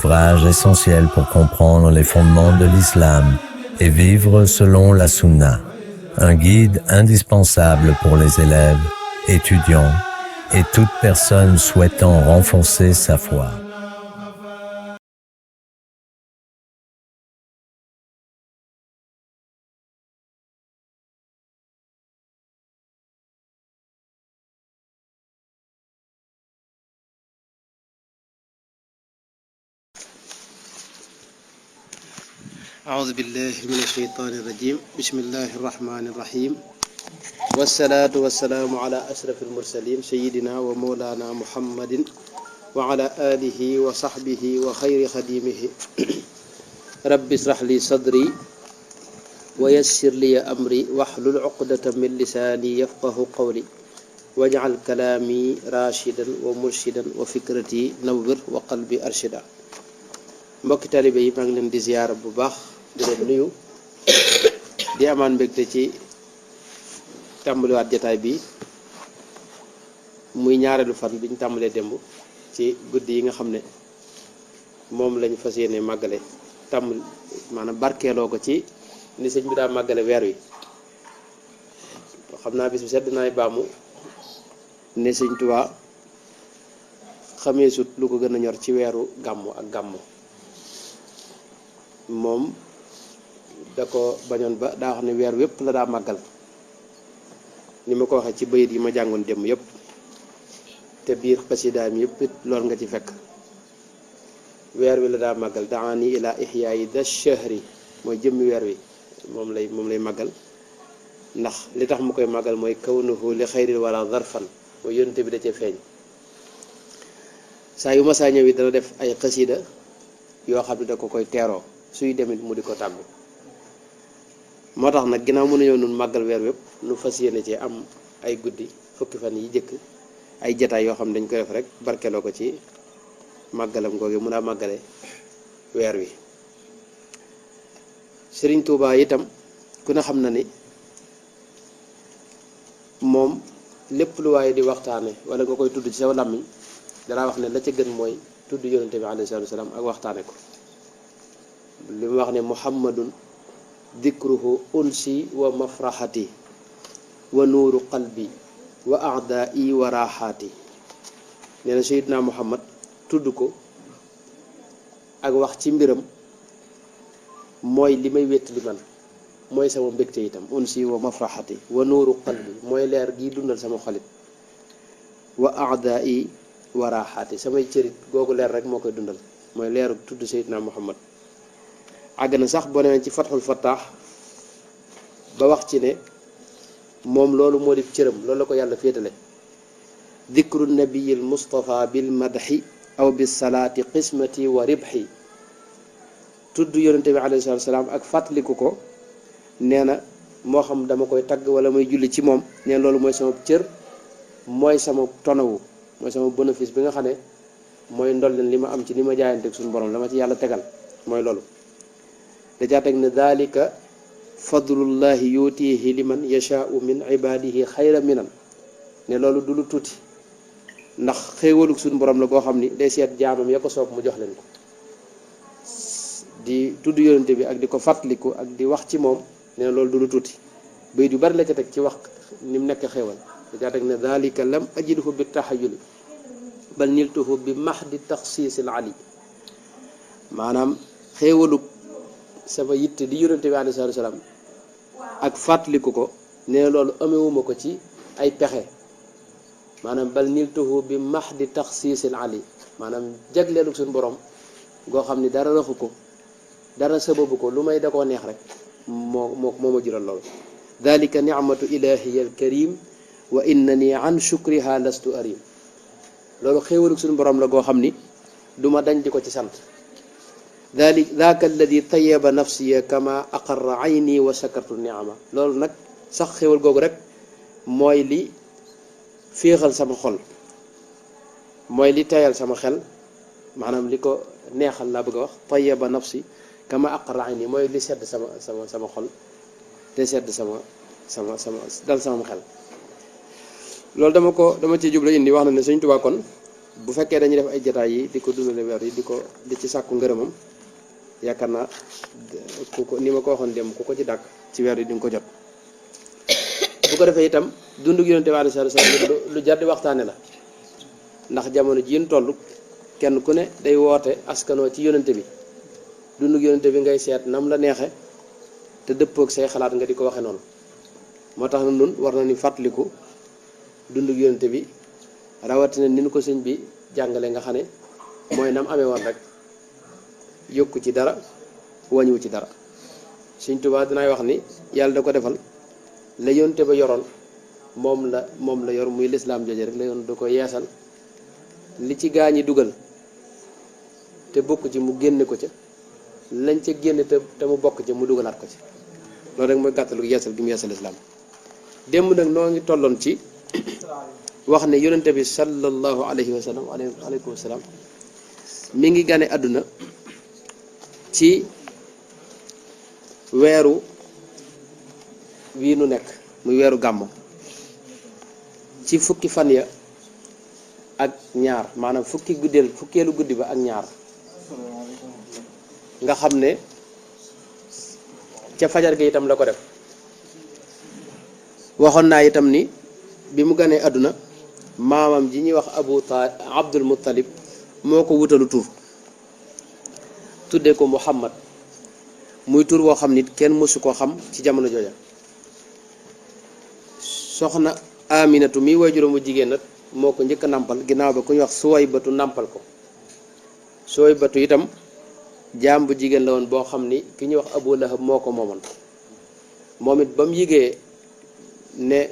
ouvrage essentiel pour comprendre les fondements de l'islam et vivre selon la sunna. Un guide indispensable pour les élèves, étudiants et toute personne souhaitant renforcer sa foi. أعوذ بالله من الشيطان الرجيم بسم الله الرحمن الرحيم والصلاة والسلام على أشرف المرسلين سيدنا ومولانا محمد وعلى آله وصحبه وخير خديمه رب اشرح لي صدري ويسر لي أمري واحلل عقدة من لساني يفقه قولي واجعل كلامي راشدا ومرشدا وفكرتي نور وقلبي أرشدا mbokki talibé yi maa ngi leen di ziyaara bu baax di leen nuyu di amaan mbégte ci tàmbaliwaat jataay bi muy ñaareelu fan bi ñu tàmbalee démb ci guddi yi nga xam ne moom lañu fas yéene màggale maanaam barkeeloo ko ci ni sëñ bi daa màggale weer wi xam naa bis bi sedd naay baamu ne sëñ Tuubaa xamee sut lu ko gën a ñor ci weeru gàmmu ak gàmmu moom da ko bañoon ba daa wax ne weer wépp la daa màggal ni ma ko waxee ci bayit yi ma jàngoon démb yépp te biir xasidaam yépp loolu nga ci fekk weer wi la daa màggal daani ila ihyaayi da shahri mooy jëmmi weer wi moom lay màggal ndax li tax mu koy màggal mooy kawnuhu li xayril wala zarfan mooy yónte bi da cee feeñ saa yu masaa ñëw yi dana def ay xasida yoo xam ne da ko koy teeroo suy demit mu di ko tàggu moo tax nag ginnaaw mën nañoo nun màggal weer wépp nu fas yéene ci am ay guddi fukki fan yi jëkk ay jataay yoo xam ne dañ koy def rek barkeloo ko ci màggalam googu mun a màggale weer wi Sëriñ Tuubaa itam ku ne xam na ni moom lépp lu waaye di waxtaane wala nga koy tudd ci sa làmmiñ danaa wax ne la ca gën mooy tudd yonente bi alayhi salaatu wa salaam ak waxtaane ko li mu wax ne muhammadun dikruhu unsi wa mafraxati wa nuuru qalbi wa aadai wa raxaati nee na sayidna muhammad tudd ko ak wax ci mbiram mooy li may wétt li man mooy sama mbégte itam unsi wa mafraxati wa nuuru qalbi mooy leer gi dundal sama xolit wa aadai wa raxaati samay cërit googu leer rek moo koy dundal mooy leeru tudd sayidna muhammad àgg na sax boo demee ci fatxul fattaax ba wax ci ne moom loolu moo di cëram loolu la ko yàlla féetale dikru nabiyil mustafa bil madxi aw bis salaati qismati wa ribxi tudd yonente bi alayhi salaatu salaam ak fàttaliku ko nee na moo xam dama koy tagg wala may julli ci moom nee loolu mooy sama cër mooy sama tonawu mooy sama bénéfice bi nga xam ne mooy ndolleen li ma am ci li ma jaayanteeg suñu borom la ma ci yàlla tegal mooy loolu dajaa teg ne dalika fadlullahi yutihi liman yashaau min ibadihi xayra minan ne loolu du lu tuuti ndax xéewalug suñu borom la koo xam ni day seet jaamam ya ko soob mu jox leen ko di tudd yonente bi ak di ko fàttaliku ak di wax ci moom ne loolu du lu tuuti bayit yu bari la ca teg ci wax ni mu nekk xéewal dajaa teg ne dalika lam ajidhu bi taxayuli bal niltuhu bi mahdi taxsiisil ali maanaam xéewalug sama yitte di yonente bi alayhi salaatu salaam ak fàttaliku ko nee loolu amewuma ko ci ay pexe maanaam bal niltuhu bi mahdi taxsiisil ali maanaam jagleelu suñu borom goo xam ni dara raxu ko dara sababu ko lu may da koo neex rek moo ma jural loolu dalika nicmatu ilahiya alkarim wa innani an shukriha lastu arim loolu xéewalug suñu borom la goo xam ni duma dañ di ko ci sant daaka alladi tayaba nafsiya kama aqarra ayni wa shakartu niama loolu nag sax xéwal googu rek mooy li féexal sama xol mooy li tayal sama xel maanaam li ko neexal laa bëgg a wax tayaba nafsi kama aqarra ayni mooy li sedd sama xol te sedd sama dal sama xel loolu dama ci jubla indi wax na ne Sëñ Tuubaa kon bu fekkee dañuy def ay jataay yi di ko dundale weer yi di ci sàkku ngërëmam yaakaar naa ku ko ni ma ko waxoon dem ku ko ci dàkk ci weer yi di nga ko jot. bu ko defee itam dundug yonente bi alayhi salaam lu jar di waxtaane la ndax jamono ji ñu toll kenn ku ne day woote askanoo ci yonente bi dundug yonente bi ngay seet nam la neexe te dëppoog say xalaat nga di ko waxe noonu moo tax na nun war na ni fàttaliku dundug yonente bi rawatina ni nu ko sëñ bi jàngale nga xam ne mooy nam amee woon rek yokku ci dara wañu ci dara. Sëñ Tuubaa dinaay wax ni yàlla da ko defal la yonte ba yoroon moom la yor muy lislaam jooje rek la yoon da ko yeesal li ci gaañi dugal te bokk ci mu génne ko ca lañ ca génne te mu bokk ca mu dugalaat ko ci loolu rek mooy gàttalu yeesal gi mu yeesal lislaam. démb nag noo ngi tolloon ci wax ne yonente bi sallallahu alayhi wa sallam aleykum wa salaam mi ngi gane àdduna ci weeru wii nu nekk muy weeru gàmmu ci fukki fan ya ak ñaar maanaam fukkeelu guddi ba ak ñaar nga xam ne ca fajar gi itam la ko def. waxoon naa itam ni bi mu ganee àdduna maamam ji ñuy wax Abdul Muttalib moo ko wutalu tur tuddee ko Muhammad muy tur woo xam nit kenn mësu koo xam ci jamono jooja. soxna Aminatu mi waajuram mu jigéen nag moo ko njëkk a nàmpal ginnaaw ba ku ñuy wax Suwaybatu nàmpal ko. Suwaybatu itam jaam bu jigéen la woon boo xam ni ki ñuy wax Abu Lahab moo ko moomoon moom it ba mu yigee ne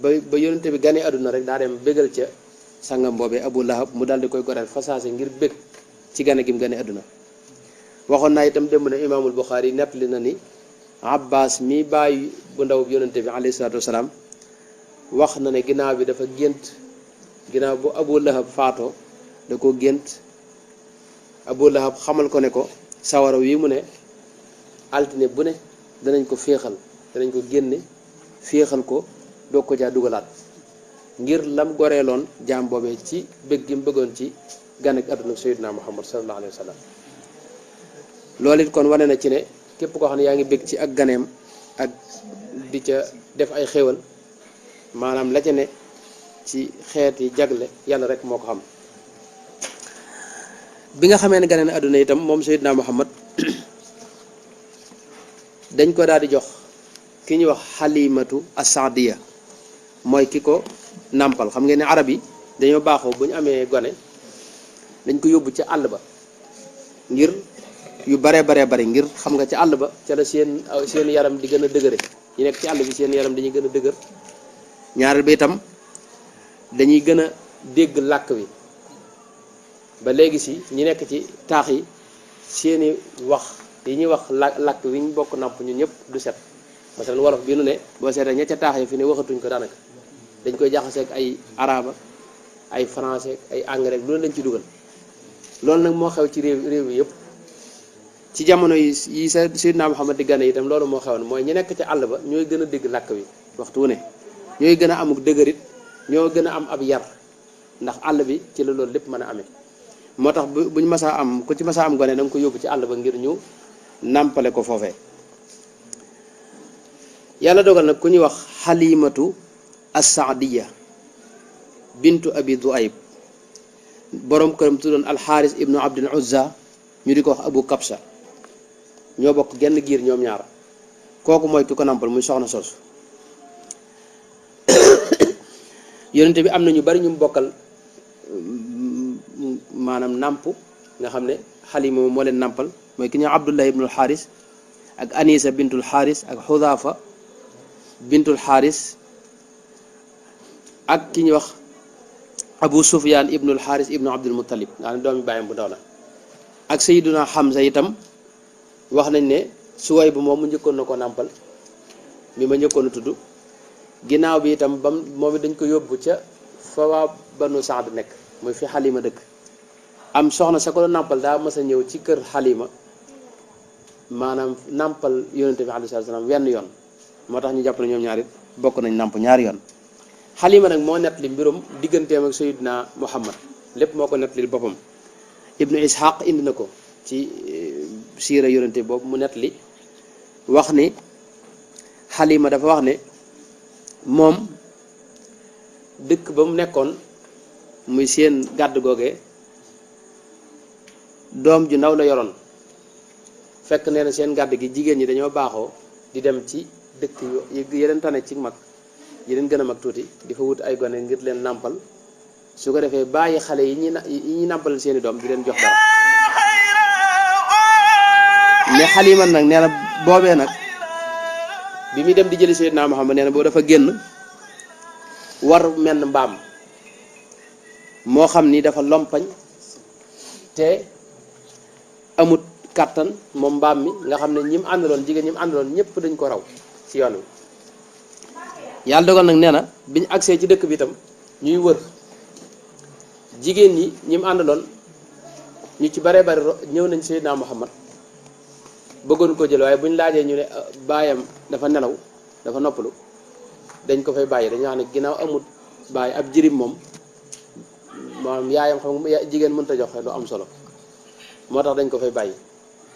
ba yonente bi ganee àdduna rek daa dem bégal ca sangam boobee Abu Lahab mu daal di koy goreel fasaase ngir bég ci gane gi mu ganee àdduna. waxoon naa itam démb ne imaamul Buxaari nettali na ni Abbas mi bàyyi bu ndaw bi yonente bi alayhi salaatu wasalaam wax na ne ginnaaw bi dafa gént ginnaaw bu Abu Lahab faatoo da ko gént Abu Lahab xamal ko ne ko sawara wi mu ne altine bu ne danañ ko féexal danañ ko génne féexal ko doog ko jaa dugalaat ngir lam goreeloon jaam boobee ci bëgg gi mu bëggoon ci gan ak àdduna Sayyidina Muhammad sallallahu alayhi wa sallam. loolu it kon wane na ci ne képp koo xam ne yaa ngi bëgg ci ak ganeem ak di ca def ay xéewal maanaam la ca ne ci xeeti jagle yàlla rek moo ko xam. bi nga xamee ne ganeen àdduna itam moom Sayyidina Muhammad dañ ko daal di jox ki ñuy wax Xalimatu As-Saadiya mooy ki ko nàmpal. xam ngeen ne arab yi dañoo baaxoo bu ñu amee gone dañ ko yóbbu ca àll ba ngir yu bare bari ngir xam nga ci àll ba ca la seen yaram di gën a dëgëre ñu nekk ci àll bi seen yaram dañuy gën a dëgër ñaareel ba itam dañuy gën a dégg làkk wi ba léegi si ñi nekk ci taax yi seeni wax yi ñuy wax làkk wi ñu bokk nàmp ñun ñëpp du set masalan wolof bi nu ne boo seetee ña ca taax yi fi ne waxatuñ ko daanaka dañ koy jaxaseeg ay araba ay français ay anglais loolu lañ ci dugal. loolu nag moo xew ci réew yi yëpp ci jamono yi Sayyidina Muhammad di gane itam loolu moo xewoon mooy ñi nekk ci àll ba ñooy gën a dégg làkk wi waxtu wu ne ñooy gën a amuk dëgërit ñoo gën a am ab yar ndax àll bi ci la loolu lépp mën a amee. moo tax buñ masaa am ku ci masaa am gone da nga ko yóbbu ci àll ba ngir ñu nàmpale ko foofee. yàlla dogal nag ku ñuy wax Xalimatu As-Saadiya bintu Abi Duayb borom këram tuddoon Alxaaris ibnu Abdul Uzza ñu di ko wax Abu Kabsa ñoo bokk genn giir ñoom ñaar kooku mooy ki ko nàmpal muy soxna soosu. yonente bi am na ñu bari ñu bokkal maanaam nàmp nga xam ne Xalima moo leen nàmpal mooy ki ñuy Abdullah ibnul Xaaris ak Anisa bintul Xaaris ak Xudaafa bintul Xaaris ak ki ñuy wax Abu Sufyaan ibnul Xaaris ibnu Abdul Muttalib nga xam ne doomi bàyyam bu ndaw la ak Sayyiduna Hamza itam wax nañ ne Suwayb bu moom mu njëkkoon na ko nàmpal mi ma njëkkoon a tudd ginnaaw bi itam bam moom it dañ ko yóbbu ca fa waa Banu Saad nekk muy fi Xalima dëkk am soxna sa ko doon nàmpal daa mas a ñëw ci kër Xalima maanaam nàmpal yonente bi alayhi salaam wenn yoon moo tax ñu jàpp ne ñoom ñaar it bokk nañ nàmp ñaari yoon. Xalima nag moo nett li mbirum digganteem ak Sayyidina Muhammad lépp moo ko nettalil boppam. Ibnu Ishaq indi na ko ci siira yonente boobu mu nettali wax ni Xalima dafa wax ne moom dëkk ba mu nekkoon muy seen gàdd googee doom ju ndaw la yoroon. fekk nee na seen gàdd gi jigéen ñi dañoo baaxoo di dem ci dëkk yeneen tane ci mag yeneen gën a mag tuuti di fa wut ay gone ngir leen nàmpal su ko defee bàyyi xale yi ñuy nàmpal seeni doom di leen jox dara. ne Xalima nag nee na boobee nag bi muy dem di jëli Seydina Muhammad nee na boobu dafa génn war menn mbaam moo xam ni dafa lompañ te amut kàttan moom mbaam mi nga xam ne ñi mu àndaloon jigéen ñi mu àndaloon ñëpp dañ ko raw ci yoon wi. yàlla dogal nag nee na biñu agsee ci dëkk bi itam ñuy wër jigéen ñi mu àndaloon ñu ci bare bari ñëw nañ Seydina Muhammad bëggoon ko jël waaye buñ laajee ñu ne baayam dafa nelaw dafa noppalu dañ ko fay bàyyi dañoo xam ne ginnaaw amut bàyyi ab jirim moom yaayam xam nga jigéen mënta joxe lu am solo moo tax dañ ko fay bàyyi.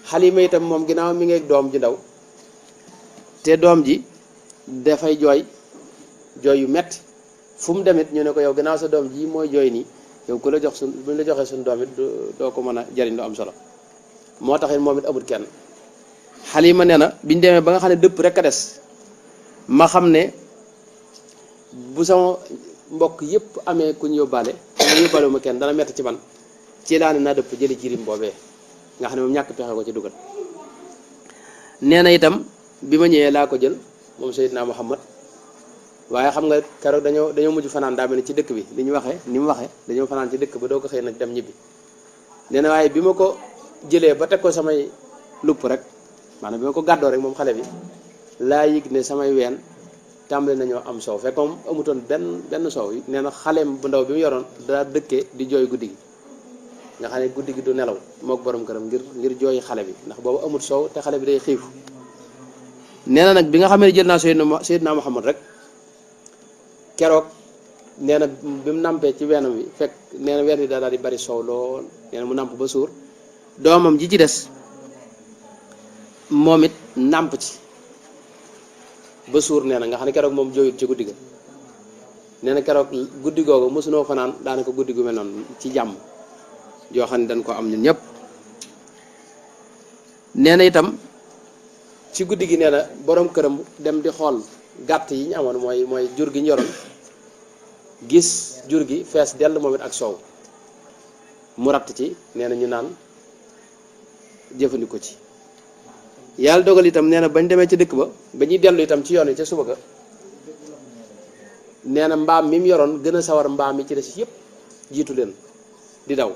Xalima itam moom ginnaaw mi ngi doom ji ndaw te doom ji dafay jooy yu metti fu mu demit ñu ne ko yow ginnaaw sa doom ji mooy jooy nii yow ku la jox buñ la joxee suñu doom it doo ko mën a jariñ lu am solo moo tax it moom it amut kenn. Xalima nee na biñ demee ba nga xam ne dëpp rek a des ma xam ne bu sama mbokk yépp amee ku ñu yóbbaale ma yóbbaale ma kenn dana metti ci man ci laa ne naa dëpp jëli jirim boobee nga xam ne moom ñàkk pexe ko ci dugal. nee na itam bi ma ñëwee laa ko jël moom Seydina Muhammad waaye xam nga keroog dañoo mujj fanaan daa mel ni ci dëkk bi li ñu waxee ni mu waxee dañoo fanaan ci dëkk ba doo ko xëy nag dem ñibbi. nee na waaye bi ma ko jëlee ba teg ko samay lupp rek maanaam bi ma ko gàddoo rek moom xale bi laa yëg ne samay ween tàmbali nañoo am soow fekk moom amutoon benn soow yi. nee na xaleem bu ndaw bi mu yoroon daa dëkkee di jooy guddi gi nga xam ne guddi gi du nelaw mook borom këram ngir jooy xale bi ndax boobu amut soow te xale bi day xiifu. nee na nag bi nga xam ne jël naa Seydina Muhammad rek keroog nee na bi mu nampee ci weenam wi fekk nee na ween wi daal di bari soow lool. nee na mu namp ba suur doomam ji ci des moom it namp ci ba suur. nee na nga xam ne keroog moom jooyut ci guddi ga. nee na keroog guddi googu mosunoo fanaan daanaka guddi gu mel noonu ci jàmm joo xam ne dañ ko am ñun ñëpp. nee na itam ci guddi gi nee na borom këram dem di xool gàtt yi ñu amoon mooy jur gi ñu yoroon gis jur gi fees dell moom it ak soow mu ratt ci. nee na ñu naan jëfandikoo ci. yàlla dogal itam nee na bañ demee ci dëkk ba ñuy dellu itam ci yoon wi ca suba ga nee na mbaam mi mu yoroon gën a sawar mbaam mi ci des yëpp jiitu leen di daw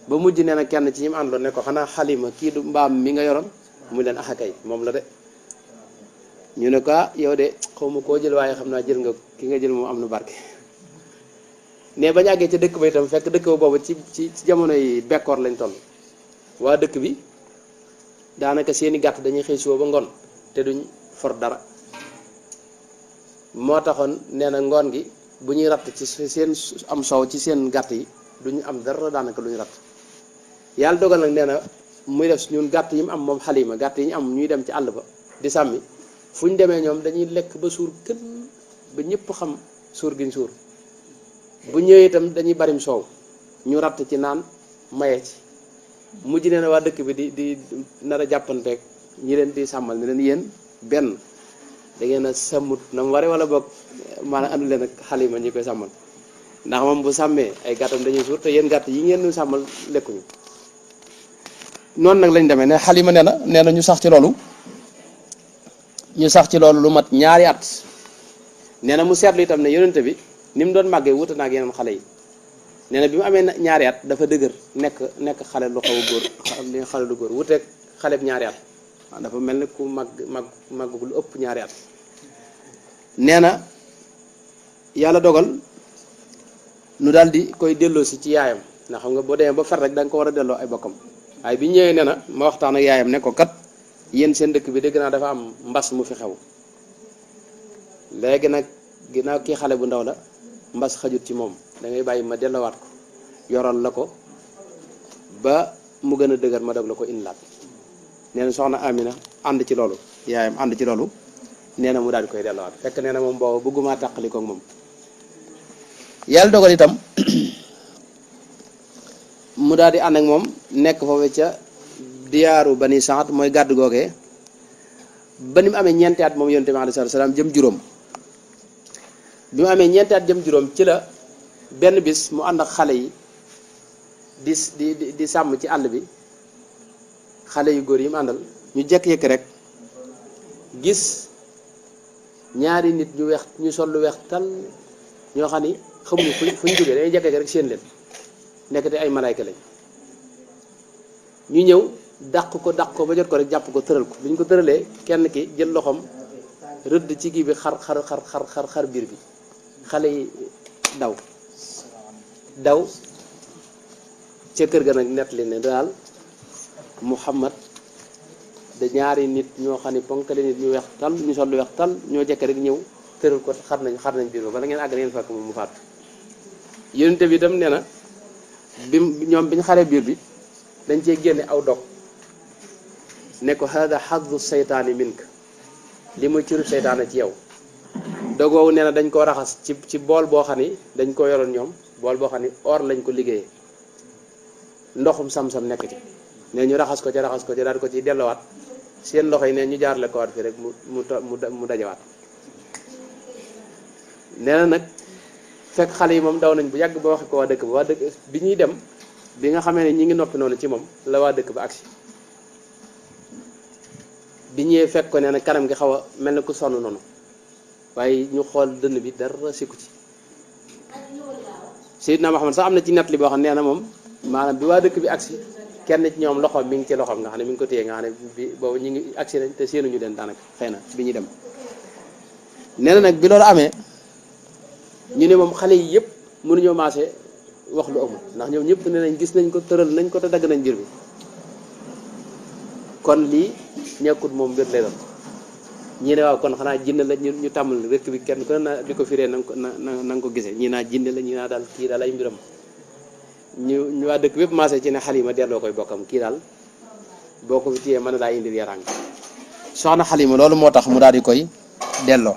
ba mujj nee na kenn ci ñi mu àndoon ne ko xanaa Xalima kii du mbaam mi nga yoroon mu leen axakay moom la de. ñu ne ko yow de xawma koo jël waaye xam naa jël nga ki nga jël moom am na barke. ne bañ àggee ca dëkk ba itam fekk dëkk ba boobu ci jamono yi bekkoor lañ toll. waa dëkk bi daanaka seeni gàtt dañuy xëy suba ba ngoon te duñ for dara moo taxoon nee na ngoon gi bu ñuy ratt ci seen am soow ci seen gàtt yi duñu am dara daanaka lu ñu ratt. yàlla dogal nag nee na muy def ñun gàtt yi mu am moom Xalima gàtt yi ñu am ñuy dem ci àll ba di sàmmi fu ñu demee ñoom dañuy lekk ba suur kën ba ñëpp xam suur giñ suur. bu ñëwee itam dañuy barim soow ñu ratt ci naan maye ci. mujj nee na waa dëkk bi di nar a jàppanteeg ñi leen di sàmmal ne leen yéen benn da ngeen a sàmmut na mu waree wala boog maanaam andu leen ak Xalima ñi koy sàmmal ndax moom bu sàmmee ay gàttam dañuy suur te yéen gàtt yi ngeen sàmmal lekkuñu. noonu nag lañ demee ne Xalima nee na ñu sax ci loolu lu mat ñaari at. nee na mu seetlu itam ne yonente bi ni mu doon màggee wuute na ak yeneen xale yi. nee na bi mu amee ñaari at dafa dëgër nekk xale lu xaw a góor li xale lu góor wuteeg xale bi ñaari at waaw dafa mel ni ku màgg lu ëpp ñaari at. nee na yàlla dogal nu daal di koy delloo si ci yaayam ndax xam nga boo demee ba far rek da nga ko war a delloo ay bokkam waaye bi ñëwee nee na ma waxtaan ak yaayam ne ko kat yéen seen dëkk bi dégg naa dafa am mbas mu fi xew léegi nag ginnaaw kii xale bu ndaw la mbas xajut ci moom da ngay bàyyi ma delloowaat ko yoral la ko ba mu gën a dëgër ma dog la ko indilaat. nee na soxna Amina ànd ci loolu yaayam ànd ci loolu nee na mu daal di koy delluwaat fekk nee na moom booba bëgguma tàqali ko ak moom. yàlla dogal itam mu daal di ànd ak moom nekk foofu ca diyaaru bani Saad mooy gàddu googee ba ni mu amee ñeenti at moom yonent bi alayhi salaam jëm juróom. bi mu amee ñeenti at jëm juróom ci la benn bis mu ànd ak xale yi di sàmm ci àll bi xale yu góor yi mu àndal ñu jekk-yekk rek gis ñaari nit ñu weex ñu sol lu weex tal ñoo xam ni xamuñu fu ñu jógee dañuy jekk rek seen leen nekk te ay malaayka lañ ñu ñëw dàq ko ba jot ko rek jàpp ko tëral ko bi ñu ko tëralee kenn ki jël loxoom rëdd ci kii bi xar biir bi xale yi daw ca kër ga nag nett li ne daal Muhammad da ñaari nit ñoo xam ne ponkale nit ñu weex tal ñu sol lu weex tal ñoo jekke rek ñëw tëral ko xar nañ biir ba bala ngeen àgg ngeen fekk moom mu faatu. yonente bi itam nee na ñoom bi ñu xaree biir bi dañ cee génne aw dog ne ko hada xaddu seytaani mink li muy ciru seytaane ci yow. dogoowu nee na dañ koo raxas ci bool boo xam ni dañ ko yoroon ñoom bool boo xam ni or lañ ko liggéeyee ndoxum sam-sam nekk ci ne ñu raxas ko ci daal ko ci dellowaat seen loxo yi ne ñu jaarale ko waat fii rek mu dajawaat. nee na nag fekk xale yi moom daw nañ bu yàgg ba waxe ko waa dëkk ba waa dëkk bi ñuy dem bi nga xamee ne ñi ngi noppi noonu ci moom la waa dëkk ba agsi bi ñëwee fekk ko nee na kanam gi xaw a mel na ku sonn noonu waaye ñu xool dënn bi dara sikku ci. Seydina Muhammad sax am na ci nett li boo xam nee na moom maanaam bi waa dëkk bi agsi kenn ci ñoom loxoom mi ngi ci loxoom nga xam ne mi ngi ko téye nga xam ne bi boobu ñu ngi agsi nañ te séenuñu leen daanaka xëy na bi ñuy dem. nee na nag bi loolu amee ñu ne moom xale yi yëpp mënuñoo maase wax lu amul ndax ñoom ñëpp ne nañ gis nañ ko tëral nañ ko te dagg nañ biir bi kon lii ñekkut moom mbir lay doon. ñii ne waaw kon xanaa jinne la ñu tàmmal rëkk bi kenn ku ne na di ko firee na nga ko gisee ñii naa jinne la ñii naa daal kii daal ay mbiram ñu waa dëkk bépp maase ci ne Xalima delloo koy bokkam kii daal boo ko fi téyee mën na daa indil yarang soxna Xalima loolu moo tax mu daal di koy delloo.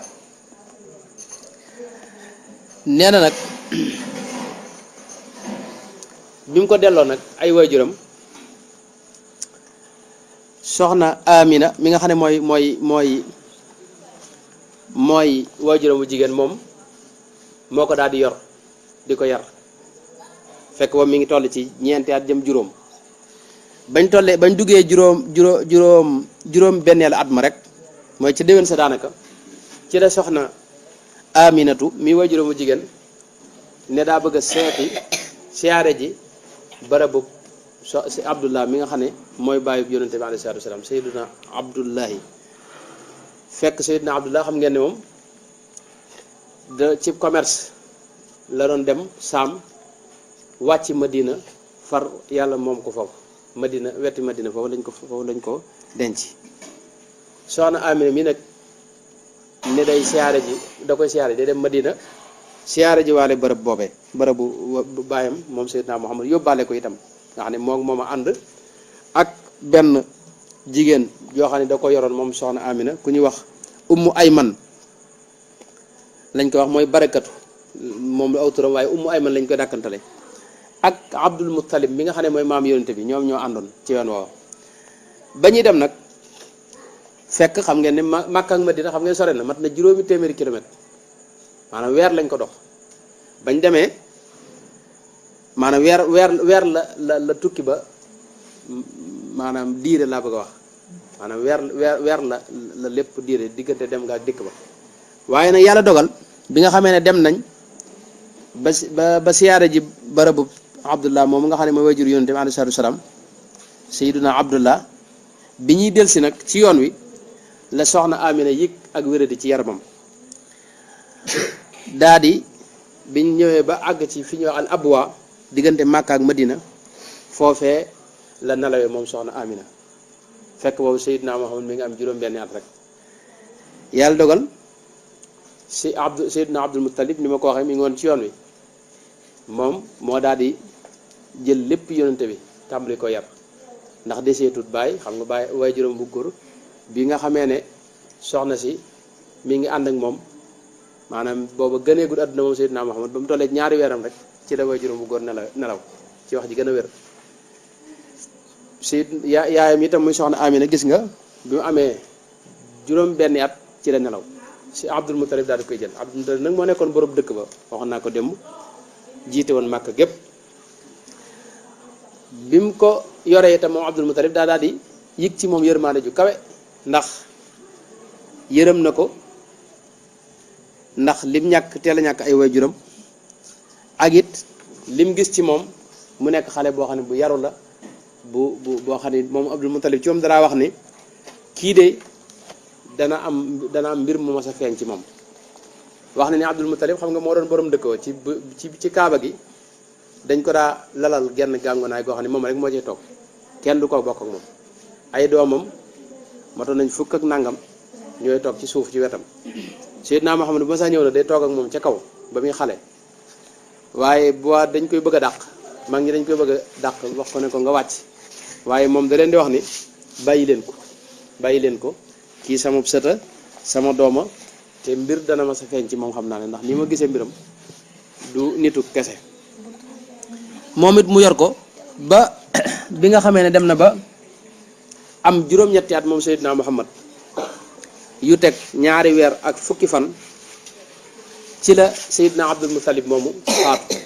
nee na nag bi mu ko delloo nag ay waajuram soxna Amina mi nga xam ne mooy waajuram bu jigéen moom moo ko daal di yor di ko yar fekk ba mi ngi toll ci ñeenti at jëm juróom bañ duggee juróom benneelu at ma rek mooy ci déwén sa daanaka ci la soxna Aminatu mi waajuram bu jigéen ne daa bëgg a siyaare ji barabu si Abdullah mi nga xam ne mooy bàyyi yonente bi alayhi salaatu wa salaam Seydina Abdullahi fekk Seydina Abdullah xam ngeen ne moom ci commerce la doon dem Saam wàcc Madina far yàlla moom ko foofu Madina wetti Madina foofu lañ ko denc. soxna Amina mi nag ne day siyaare ji da koy siyaare day dem Madina siyaare ji waale bërëb boobee bërëbu baayam moom Seydina Muhammad yóbbaale ko itam nga xam ne moom a ànd ak benn jigéen yoo xam ne da ko yoroon moom soxna Amina ku ñuy wax Ummu Ayman lañ ko wax mooy barakatu moom la aw turam waaye Ummu Ayman lañ ko dàkkantale ak Abdul Muttalib mi nga xam ne mooy maam yonente bi ñoom ñoo àndoon ci yoon woowu ba ñuy dem nag fekk xam ngeen ne Makka ak Madina xam ngeen sore na mat na 800 kilomètres maanaam weer lañ ko dox bañ demee maanaam weer la tukki ba maanaam diire laa bëgg a wax maanaam weer la lépp diire diggante dem nga ak dikk ba waaye nag yàlla dogal bi nga xamee ne dem nañ ba siyaare ji barabu Abdullah moom nga xam ne mooy wajur yonente bi alayhi salaatu wa salaam Sayyiduna Abdullah bi ñuy delsi nag ci yoon wi la soxna Amina yëg ak wéradi ci yaramam daa di biñ ñëwee ba àgg ci fi ñuy wax al abwa diggante Makka ak Madina foofee la nalawee moom soxna Amina fekk boobu Seydina Muhammad mi nga am juróom-benni at rek yàlla dogal Seydina Abdul Muttalib ni ma ko waxee mi ngi woon ci yoon wi moom moo daal di jël lépp yonente bi tàmbali ko yar ndax deseetut bàyyi xam nga bàyyi way juróom bu góor bi nga xamee ne soxna si mi ngi ànd ak moom maanaam booba gëneegul àdduna moom Seydina Muhammad ba mu tollee ñaari weeram rek ci la way juróom bu góor nelaw ci wax ji gën a wér si yaayam itam muy soxna Amina gis nga bi mu amee juróom benni at ci la nelaw si Abdul Muttalib daal di koy jël Abdul Muttalib nag moo nekkoon borom dëkk ba waxoon naa ko démb jiite woon Màkka gépp bi mu ko yoree itam moom Abdul Muttalib daal di yëg ci moom yërmaande ju kawe ndax yërëm na ko ndax lim ñàkk teel a ñàkk ay waajuram ak it lim gis ci moom mu nekk xale boo xam ne bu yaru la boo xam ne moom Abdul Muttalib ci moom danaa wax ni kii de dana am mbir mu mas a feeñ ci moom wax na ni Abdul Muttalib xam nga moo doon borom dëkk wa ci kaaba gi dañ ko daa lalal genn gàngonaay goo xam ne moom rek moo cay toog kenn du ko bokk ak moom ay doomam matoon nañ fukk ak nangam ñooy toog ci suuf ci wetam Seydina Muhammad bu ma saa ñëw na day toog ak moom ca kaw ba muy xale waaye bu waa dañ koy bëgg a dàq mag ñi dañ koy bëgg a dàq wax ko ne ko nga wàcc waaye moom da leen di wax ni bàyyi leen ko kii sama sëta sama dooma te mbir dana ma sa feeñ ci moom xam naa ne ndax ni ma gisee mbiram du nitu kese moom it mu yor ko ba bi nga xamee ne dem na ba am juróom-ñetti at moom Seydina Muhammad yu teg ñaari weer ak fukki fan ci la Seydina Abdul Muttalib moomu faatu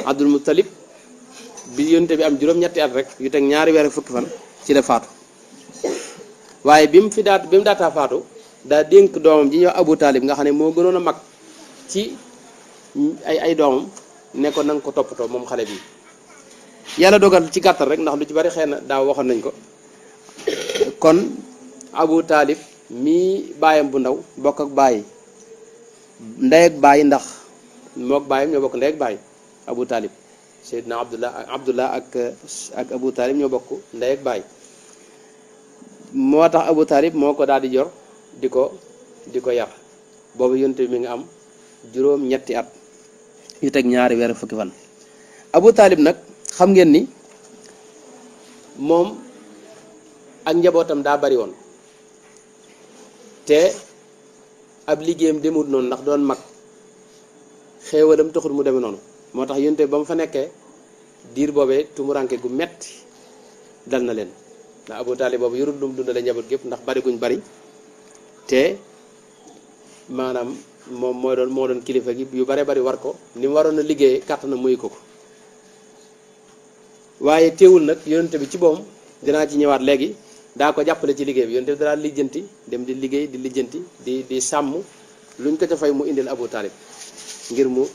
Abdul Muttalib bi yonte bi am juróom-ñetti at rek yu teg ñaari weer ak fukki fan ci la faatu waaye bi mu daataa faatu daa dénk doomam ji ñuy wax Abu Talib nga xam ne moo gënoon a mag ci ay doomam ne ko na nga ko toppatoo moom xale bi yàlla dogal ci gàttal rek ndax lu ci bari xëy na daaw waxoon nañ ko kon Abu Talib mii baayam bu ndaw bokk ak baay ndey ak baay ndax mook baayam ñoo bokk ndey ak baay Abu Talib Seydina Abdullah ak Abu Talib ñoo bokk ndey ak baay moo tax Abu Talib moo ko daal di jor di ko yar boobu yonte mi nga am juróom-ñetti at yu teg ñaari weer fukki fan Abu Talib nag xam ngeen ni moom ak njabootam daa bari woon te ab liggéeyam demut noonu ndax doon mag xéewalam taxul mu demee noonu moo tax yonte ba mu fa nekkee diir boobee tumuranke gu metti dal na leen ndax Abu Talib boobu yorul lum dundale njaboot gépp ndax bari guñ bari te maanaam moom moo doon kilifa gi yu bare bari war ko ni mu waroon a liggéey kàttan muy ko waaye teewul nag yonente bi ci boom dinaa ci ñëwaat léegi daa ko jàppale ci liggéey bi yonente bi daa lijjanti dem di liggéey di lijjanti di sàmm luñ ko ca fay mu indil Abu Talib ngir mu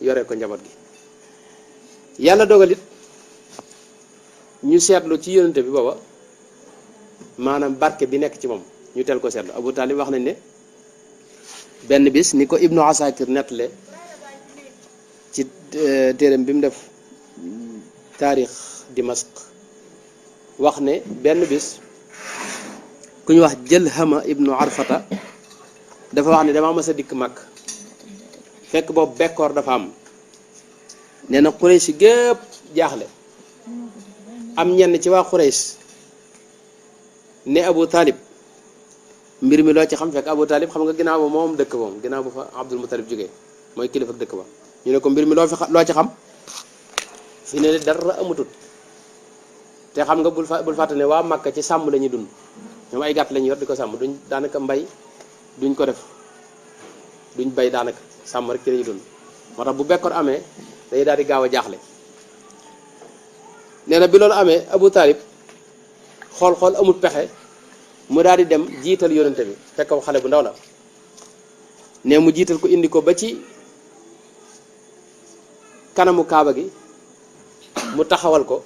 yore ko njaboot gi yàlla dogalit ñu seetlu ci yonente bi booba maanaam barke bi nekk ci moom ñu teel ko seetlu Abu Talib wax nañ ne benn bis ni ko Ibnu Asakir nettale ci téeram bi mu def taarix Dimashq wax ne benn bis ku ñu wax Jalhama ibnu Arfata dafa wax ne dama mës a dikk Makka fekk boobu bekkoor dafa am nee na Quraysh gépp jaaxle am ñenn ci waa Quraysh ne Abu Talib mbir mi loo ci xam fekk Abu Talib xam nga ginnaaw ba moom dëkk moom ginnaaw ba fa Abdul Muttalib jógee mooy kilifa dëkk ba ñu ne ko mbir mi loo ci xam fi ne dara amatut te xam nga bul fàtte ne waa Makka ci sàmm la ñuy dund ñoom ay gàtt la ñuy yor di ko sàmm duñ daanaka mbay duñ ko def duñ bay daanaka sàmm rek ci la ñuy dund moo tax bu bekkoor amee day daal di gaaw a jaaxle nee na bi loolu amee Abu Talib xool amul pexe mu daal di dem jiital yonente bi fekk xale bu ndaw la ne mu jiital ko indi ko ba ci kanamu kaaba gi mu taxawal ko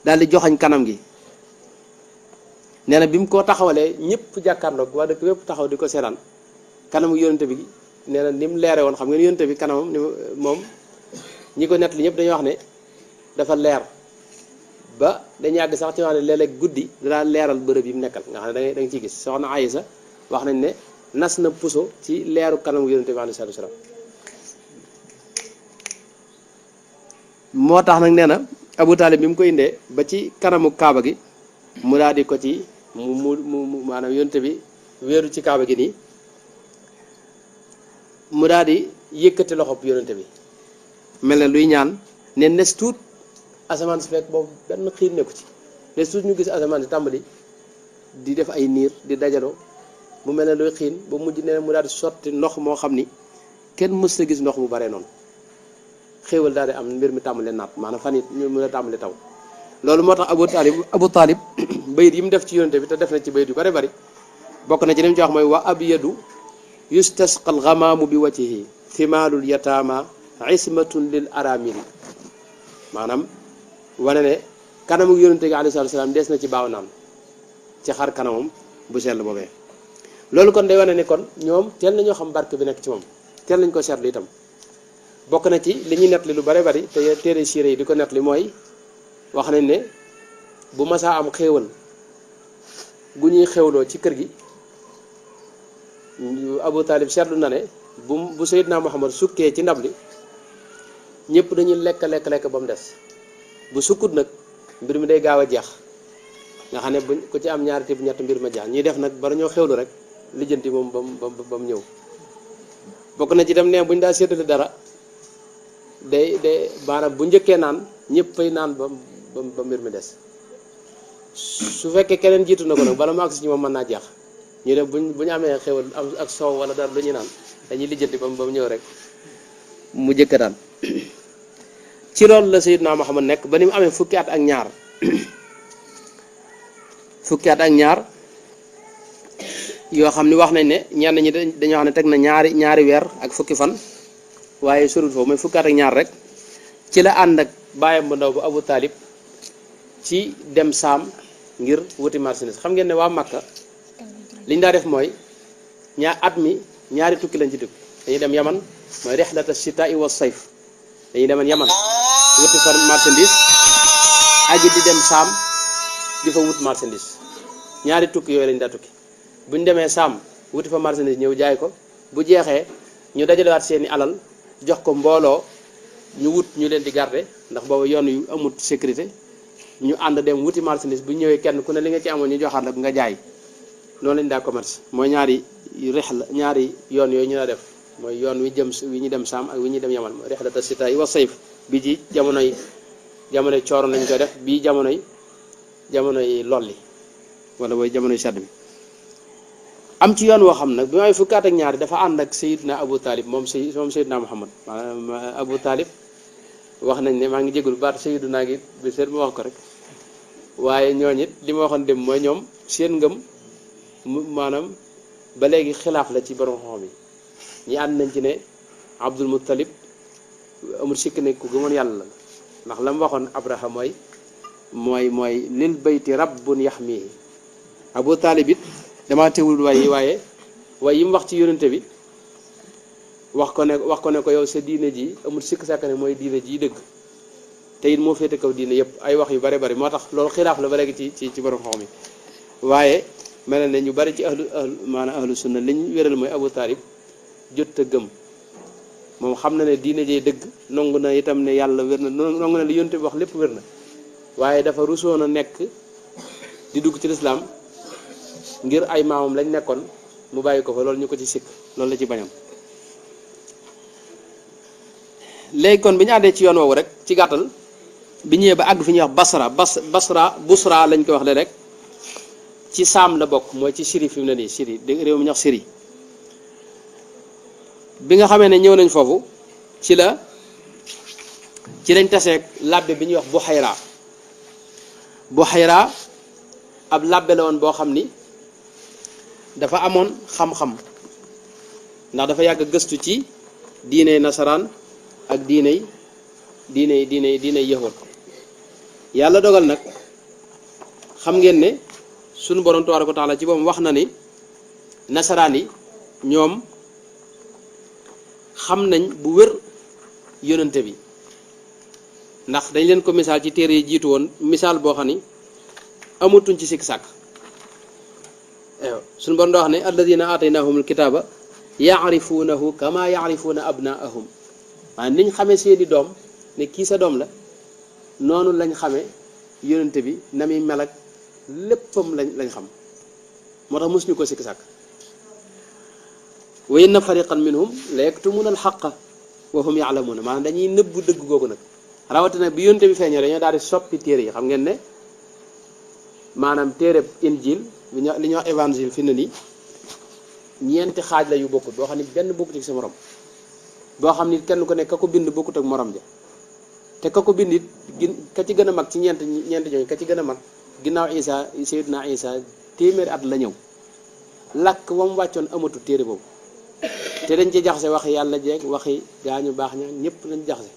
daldi joxañ kanam gi nee na bi mu ko taxawalee ñëpp jàkkaarloog waa dëkk yépp taxaw di ko seetaan kanamu yonente bi nee na ni mu leere woon xam ngeen yonente bi kanamam ni moom ñi ko nett li ñëpp dañuy wax ne dafa leer ba dañu yàgg sax ci wax ne léeg-léeg guddi danaa leeral bërëb yi mu nekkal nga xam ne da nga ciy gis soxna Aysa wax nañ ne nas na puso ci leeru kanamu yonente bi alayhi salaatu wa salaam moo tax nag nee na Abu Talib bi mu ko indee ba ci kanamu kaaba gi mu daal di ko ci mu maanaam yonte bi wéeru ci kaaba gi nii mu daal di yëkkati loxob yonente bi mel na luy ñaan ne nes tuut asamaan si fekk boobu benn xiir nekku ci nes tuut ñu gis asamaan si tàmbali di def ay niir di dajaloo mu mel ne luy xiin ba mujj ne mu daal di sotti ndox moo xam ni kenn mës sa gis ndox mu bare noonu xéewal daal di am mbir mi tàmbali naat maanaam fan it ñu mën a tàmbali taw loolu moo tax Abu Talib bayit yi mu def ci yonente bi te def na ci bayit yu bare bari bokk na ci li mu ci wax mooy wa abyadu yustasqa algamaamu bi wajhihi thimaalul yataama ismatun lil aramili maanaam wane ne kanamu yonente gi alayhi salaatu salaam des na ci baaw naan ci xar kanamam bu sell boobee loolu kon day wane ne kon ñoom teel nañoo xam barke bi nekk ci moom teel nañ ko seetlu itam bokk na ci li ñuy nettali lu bare bari te téere siire yi di ko nettali mooy wax nañ ne bu masaa am xéewal gu ñuy xewloo ci kër gi Abu Talib seetlu na ne bu Seydina Muhammad sukkee ci ndab li ñëpp dañuy lekk ba mu des bu sukkut nag mbir mi day gaaw a jeex nga xam ne buñ ko ci am ñaari tibb ñett mbir ma jeex ñuy def nag bara ñoo xewlu rek lijjanti moom ba mu ñëw bokk na ci dem ne buñ daa séddale dara day maanaam bu njëkkee naan ñëpp fay naan ba mbir mi des su fekkee keneen jiitu na ko nag bala mu agsi ci moom mën naa jeex ñu ne bu ñu amee xewal am ak soow wala dara lu ñuy naan dañuy lijjanti ba mu ñëw rek mu jëkk daan ci loolu la Seydina Muhammad nekk ba ni mu amee fukki at ak ñaar yoo xam ni wax nañ ne ñenn ñi dañoo xam ne teg na ñaari weer ak fukki fan waaye surut foofu mooy fukki at ak ñaar rek ci la ànd ak baayam bu ndaw bu Abu Talib ci dem saam ngir wuti marchandise xam ngeen ne waa Makka liñ daa def mooy at mi ñaari tukki lañ ci dugg dañuy dem Yaman mooy rihlata shitaa'i wa sayf dañuy demoon Yaman wuti fa marchandise aji di dem saam di fa wut marchandise ñaari tukki yooyu lañ daa tukki buñ demee saam wuti fa marchandise ñëw jaay ko bu jeexee ñu dajalewaat seeni alal jox ko mbooloo ñu wut ñu leen di garder ndax boobu yoon yu amut sécurité ñu ànd dem wuti marchandise bu ñëwee kenn ku ne li nga ci amoon ñu joxaat la nga jaay noonu lañ daa commerce mooy ñaari yoon yooyu ñu la def mooy yoon wi ñu dem saam ak wi ñu dem Yaman mooy rihlata shitaa'i wa sayf bi ci jamonoy cooro lañ koy def bii jamonoy lolli wala mooy jamonoy sedd bi am ci yoon woo xam nag bi may fukki at ak ñaari dafa ànd ak Seydina Abu Talib moom Seydina Muhammad maanaam Abu Talib wax nañ ne maa ngi jégalu baatu Seydina gi bi seet ma wax ko rek waaye ñooñu it li ma waxoon dem mooy ñoom seen ngëm maanaam ba léegi xilaaf la ci borom xam yi ñi ànd nañ ci ne Abdul Muttalib amul sikk ne ku gëmoon yàlla la ndax la mu waxoon Abraha mooy lil bayti rabbun yaxmihi Abu Talib it damaa teewul waaye yi mu wax ci yonente bi wax ko ne ko yow sa diine ji amul sikk sàkk ne mooy diine ji dëgg te it moo féete kaw diine yëpp ay wax yu bare bari moo tax loolu xilaaf la ba léegi ci borom xam yi waaye mel na ne ñu bari ci maanaam ahlu sunna li ñu wéral mooy Abu Talib jot a gëm moom xam na ne diine jee dëgg nangu na itam ne yàlla wér na nangu na li yonte bi wax lépp wér na waaye dafa rusoon a nekk di dugg ci lislaam ngir ay maamam lañ nekkoon mu bàyyi ko fa loolu ñu ko ci sikk loolu la ci bañam léegi kon bi ñu àndee ci yoon woowu rek ci gàttal bi ñëwee ba àgg fi ñuy wax Busra lañ koy wax le rek ci saam la bokk mooy ci Syrie fi mu ne nii Syrie réew mi ñuy wax Syrie bi nga xamee ne ñëw nañ foofu ci lañ taseeg labbe bi ñuy wax Buhayra ab labbe la woon boo xam ni dafa amoon xam-xam ndax dafa yàgg gëstu ci diiney nasaraan ak diiney yahuud yàlla dogal nag xam ngeen ne sunu borom tabaaraka wa taala ci boppam wax na ni nasaraan yi ñoom xam nañ bu wér yonente bi ndax dañ leen ko misaal ci téere yi jiitu woon misaal boo xam ni amatuñ ci sikk sàkk suñu borom da wax ne alladina ataynahumul kitaaba yaarifuunahu kama yaarifuuna abnaahum maanaam niñ xamee seeni doom ne kii sa doom la noonu lañ xamee yonente bi na muy mel ak léppam lañ xam moo tax mosuñu ko sikki sàkk wa inna fariqan minhum la yaktumuna alxaqa wa hum yaalamuuna maanaam dañuy nëbbu dëgg googu nag rawatina bi yonente bi feeñee dañoo daal di soppi téere yi xam ngeen ne maanaam téere injil li ñuy wax évangile fi na ni ñeenti xaaj la yu bokkut boo xam ne benn bokkut ak sa morom boo xam ni kenn ku nekk ka ko bind bokkut ak morom ja te ka ko bind it ka ci gën a mag ci ñeenti ñooñu ka ci gën a mag ginnaaw Isa Seydina Isa téeméeri at la ñëw làkk wa mu wàccoon amatu téere boobu te dañ ci jaxase waxi yàlla jeeg waxi gaañu baax ña ñëpp lañ jaxase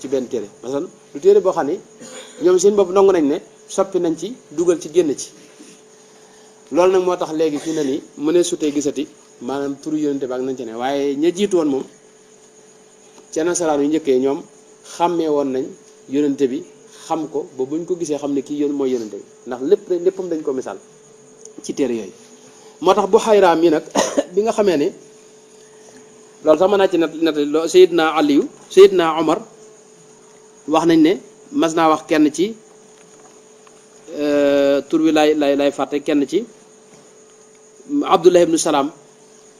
ci benn téere masalan du téere boo xam ne ñoom seen bopp nangu nañ ne soppi nañ ci dugal ci génn ci loolu nag moo tax léegi fii na ni mënee sutee gisati maanaam turu yonente bi ak nañ ci ne waaye ña jiitu woon moom ca nasaraan yu njëkkee ñoom xàmmee woon nañ yonente bi xam ko ba buñ ko gisee xam ne kii yoon mooy yonente bi ndax léppam dañ ko misaal ci téere yooyu moo tax bu xayraa mi nag bi nga xamee ne loolu sax mën naa ci net Seydina Aliyu Seydina Omar wax nañ ne mas naa wax kenn ci tur bi lay fàtte kenn ci Abdullah ibnu Salaam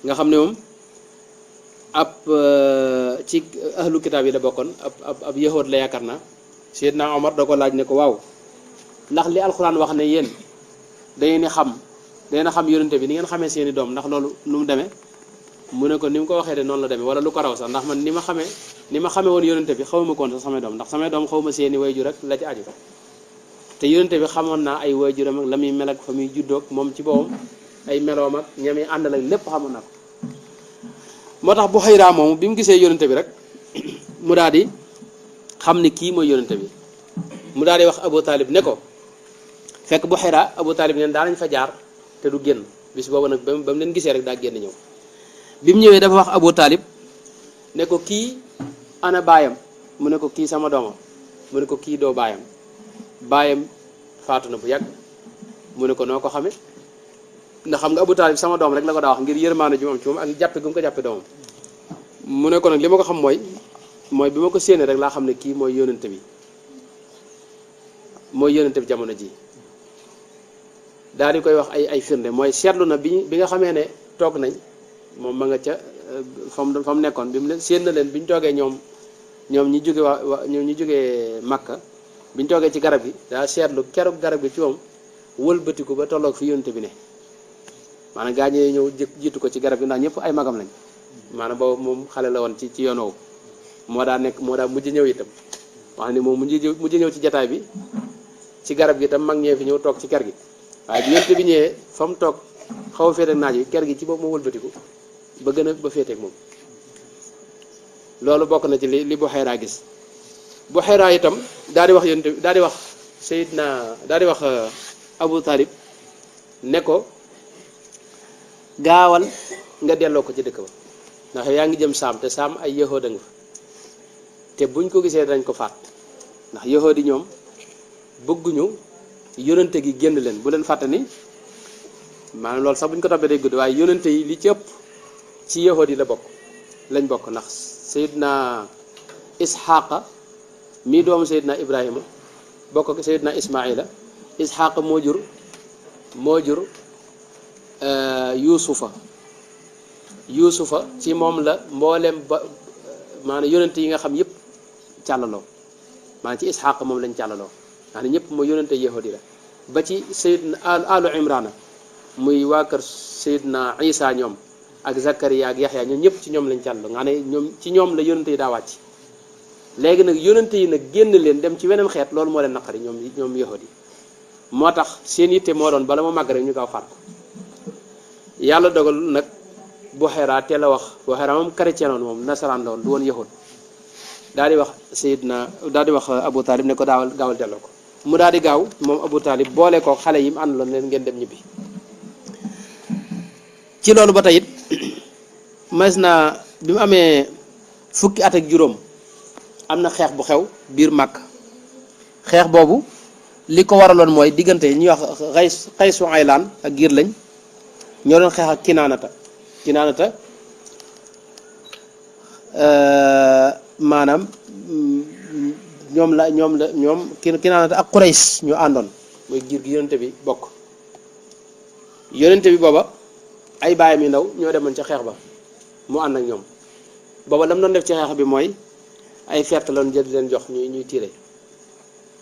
nga xam ne moom ab ci ahlu kitaab yi la bokkoon ab yahood la yaakaar naa Seydina Omar da ko laaj ne ko waaw ndax li alxuraan wax ne yéen dangeen a xam yonente bi ni ngeen xamee seeni doom ndax loolu nu mu demee mu ne ko ni mu ko waxee de noonu la demee wala lu ko raw sax ndax man ni ma xamee woon yonente bi xawma koon sax samay doom ndax samay doom xawma seeni wayjur rek la ci aju te yonente bi xamoon naa ay wayjuram ak la muy mel ak fa muy juddoog moom ci boppam ay meloom ak ñami àndal ak lépp xamoon naa ko moo tax bu xayraa moomu bi mu gisee yonente bi rek mu daal di xam ne kii mooy yonente bi mu daal di wax Abu Talib ne ko fekk bu xayraa Abu Talib neen daa nañ fa jaar te du génn bis boobu nag ba mu leen gisee rek daa génn ñëw bi mu ñëwee dafa wax Abu Talib ne ko kii ana baayam mu ne ko kii sama doomam mu ne ko kii doo baayam faatu na bu yàgg mu ne ko noo ko xame ndax xam nga Abu Talib sama doom rek la ko daa wax ngir yërmaane ji moom ci moom ak jàppe gu mu ko jàppe doomam mu ne ko nag li ma ko xam mooy bi ma ko séenee rek laa xam ne kii mooy yónente bi jamono ji daal di koy wax ay firnde mooy seetlu na bi nga xamee ne toog nañ moom ma nga ca fa mu nekkoon bi mu leen séen na leen bi ñu toogee ñoom ñi jóge ñi jógee Makka bi ñu toogee ci garab gi daa seetlu keroog garab gi ci moom wëlbatiku ba tolloog fi yónente bi ne maanaam gaañee ñëw jiitu ko ci garab gi ndax ñëpp ay magam lañ maanaam boobu moom xale la woon ci yoon woowu moo daa mujj ñëw itam wax ni moom mujj ñëw ci jataay bi ci garab gi itam mag ñee fi ñëw toog ci ker gi waaye bi yónente bi ñëwee fa mu toog xaw a féeteeg naaj wi ker gi ci boobu moo wëlbatiku ba gën a ba féeteeg moom loolu bokk na ci li bu xayraa gis bu xayraa itam daal di wax yónente bi daal di wax Seydina daal di wax Abu Talib ne ko gaawal nga delloo ko ci dëkk ba ndax yaa ngi jëm saam te saam ay yahood a nga fa te buñ ko gisee dañ ko faat ndax yahood yi ñoom bëgguñu yonente gi génn leen bu leen fàtte ni maanaam loolu sax buñ ko toppee day gudd waaye yonente yi li ci ëpp ci yahood yi lañ bokk ndax Seydina Isxaaqa mii doomu Seydina Ibrahima bokk ak Seydina Ismaila Isxaaqa moo jur yuusufa ci moom la mboolem ba maanaam yonente yi nga xam yëpp càllaloo maanaam ci Isxaaqa moom lañ càllaloo maanaam ñëpp mooy yonente yahudi la ba ci Seydina alu Imrana muy waa kër Seydina Isa ñoom ak Zakariya ak Yaxya ñoom ñëpp ci ñoom lañ càllaloo nga ne ñoom ci ñoom la yonente yi daa wàcc léegi nag yonente yi nag génn leen dem ci weneen xeet loolu moo leen naqari ñoom yahudi moo tax seen yitte moo doon bala ma màgg rek ñu gaaw faat ko yàlla dogal nag bu xeraa teel a wax bu xeraa moom chrétien woon moom nasaraan la woon du woon yahud daal di wax Abu Talib ne ko gaawal delloo ko mu daal di gaaw moom Abu Talib boole ko xale yi mu àndaloon leen ngeen dem ñibbi ci loolu ba tey it mas na bi mu amee fukki at ak juróom am na xeex bu xew biir Màkk xeex boobu li ko waraloon mooy diggante ñuy wax Qaysu Aylaan ak giir lañ ñoo doon xeex ak Kinaanata maanaam ñoom Kinaanata ak Quraysh ñu àndoon mooy giir gi yonente bi bokk. yonente bi booba ay baayam yu ndaw ñoo demoon ca xeex ba mu ànd ak ñoom booba lam doon def ci xeex bi mooy ay fett loon jël di leen jox ñuy tiire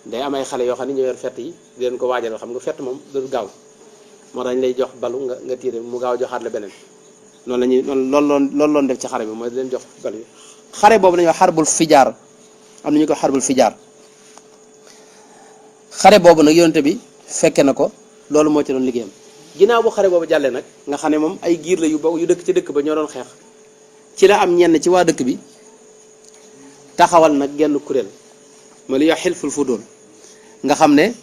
day am ay xale yoo xam ne ñoo yor fett yi di leen ko waajal xam nga fett moom du gaaw moo tax ñu lay jox balu nga tiire mu gaaw joxaat la beneen noonu la ñuy loolu loon def ci xare bi mooy di leen jox bal bi xare boobu lañuy wax xarbul fijaar am na ñu ko xarbul fijaar xare boobu nag yonente bi fekke na ko loolu moo ci doon liggéeyam ginnaaw bu xare boobu jàllee nag nga xam ne moom ay giir la yu dëkk ci dëkk ba ñoo doon xeex ci la am ñenn ci waa dëkk bi taxawal nag genn kuréel ma li wax xilful fudul nga xam ne